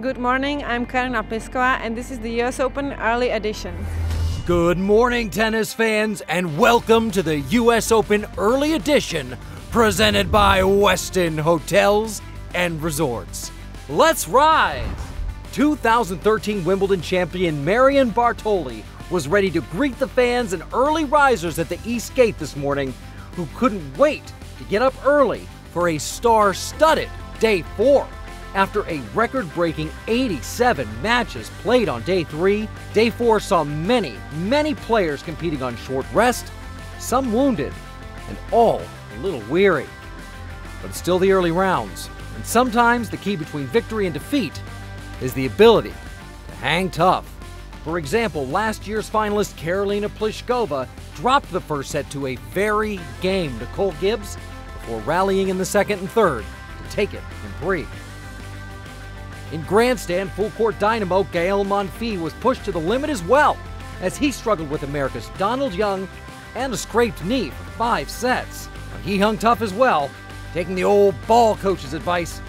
Good morning, I'm Karen Apliskova, and this is the US Open Early Edition. Good morning, tennis fans, and welcome to the US Open Early Edition, presented by Westin Hotels and Resorts. Let's rise! 2013 Wimbledon champion Marion Bartoli was ready to greet the fans and early risers at the East Gate this morning who couldn't wait to get up early for a star-studded Day 4. After a record-breaking 87 matches played on Day 3, Day 4 saw many players competing on short rest, some wounded, and all a little weary. But it's still the early rounds, and sometimes the key between victory and defeat is the ability to hang tough. For example, last year's finalist Karolina Pliskova dropped the first set to a very game Nicole Gibbs before rallying in the second and third to take it in 3. In grandstand, full-court dynamo Gael Monfils was pushed to the limit as well, as he struggled with America's Donald Young and a scraped knee for 5 sets. But he hung tough as well, taking the old ball coach's advice,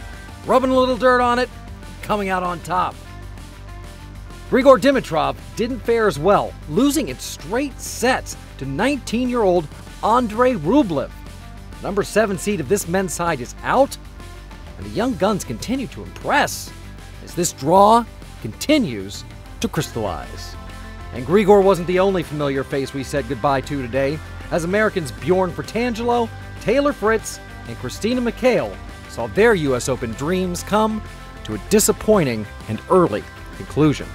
rubbing a little dirt on it, coming out on top. Grigor Dimitrov didn't fare as well, losing in straight sets to 19-year-old Andrei Rublev. Number 7 seed of this men's side is out, and the young guns continue to impress as this draw continues to crystallize. And Grigor wasn't the only familiar face we said goodbye to today, as Americans Bjorn Fratangelo, Taylor Fritz, and Christina McHale saw their US Open dreams come to a disappointing and early conclusion.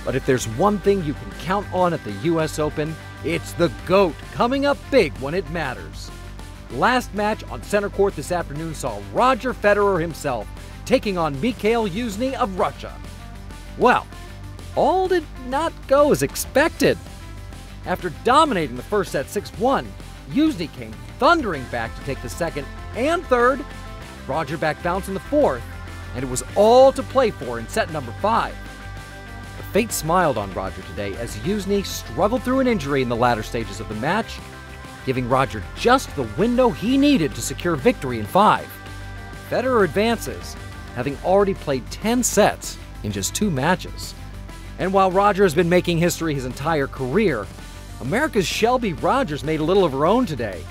But if there's one thing you can count on at the US Open, it's the GOAT coming up big when it matters. Last match on center court this afternoon saw Roger Federer himself taking on Mikhail Yuzny of Russia. Well, all did not go as expected. After dominating the first set 6-1, Yuzny came thundering back to take the second and third. Roger back bounced in the fourth, and it was all to play for in set number 5. But fate smiled on Roger today as Yuzny struggled through an injury in the latter stages of the match, giving Roger just the window he needed to secure victory in 5. Federer advances, having already played 10 sets in just 2 matches. And while Roger has been making history his entire career, America's Shelby Rogers made a little of her own today,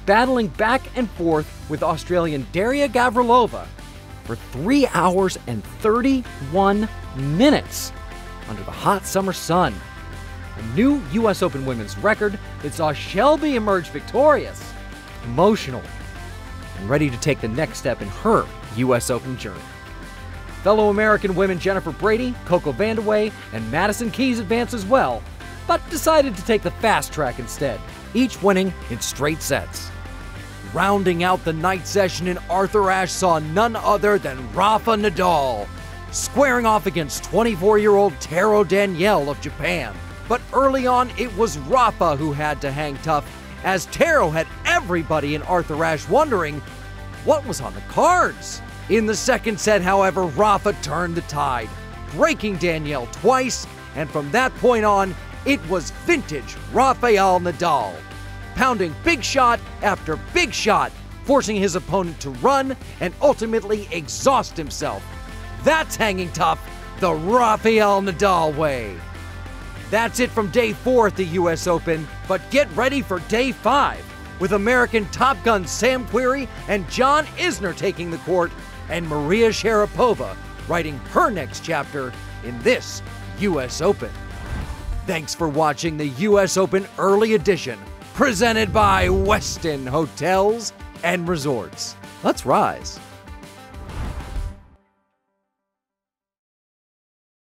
battling back and forth with Australian Daria Gavrilova for 3 hours and 31 minutes under the hot summer sun. A new US Open women's record that saw Shelby emerge victorious, emotional, and ready to take the next step in her US Open journey. Fellow American women Jennifer Brady, Coco Vandeweghe, and Madison Keys advanced as well, but decided to take the fast track instead, each winning in straight sets. Rounding out the night session in Arthur Ashe saw none other than Rafa Nadal, squaring off against 24-year-old Taro Danielle of Japan. But early on, it was Rafa who had to hang tough, as Taro had everybody in Arthur Ashe wondering what was on the cards. In the second set, however, Rafa turned the tide, breaking Danielle twice, and from that point on, it was vintage Rafael Nadal, pounding big shot after big shot, forcing his opponent to run and ultimately exhaust himself. That's hanging tough the Rafael Nadal way. That's it from Day 4 at the US Open, but get ready for Day 5, with American top guns Sam Querrey and John Isner taking the court, and Maria Sharapova writing her next chapter in this US Open. Thanks for watching the US Open Early Edition, presented by Westin Hotels and Resorts. Let's rise.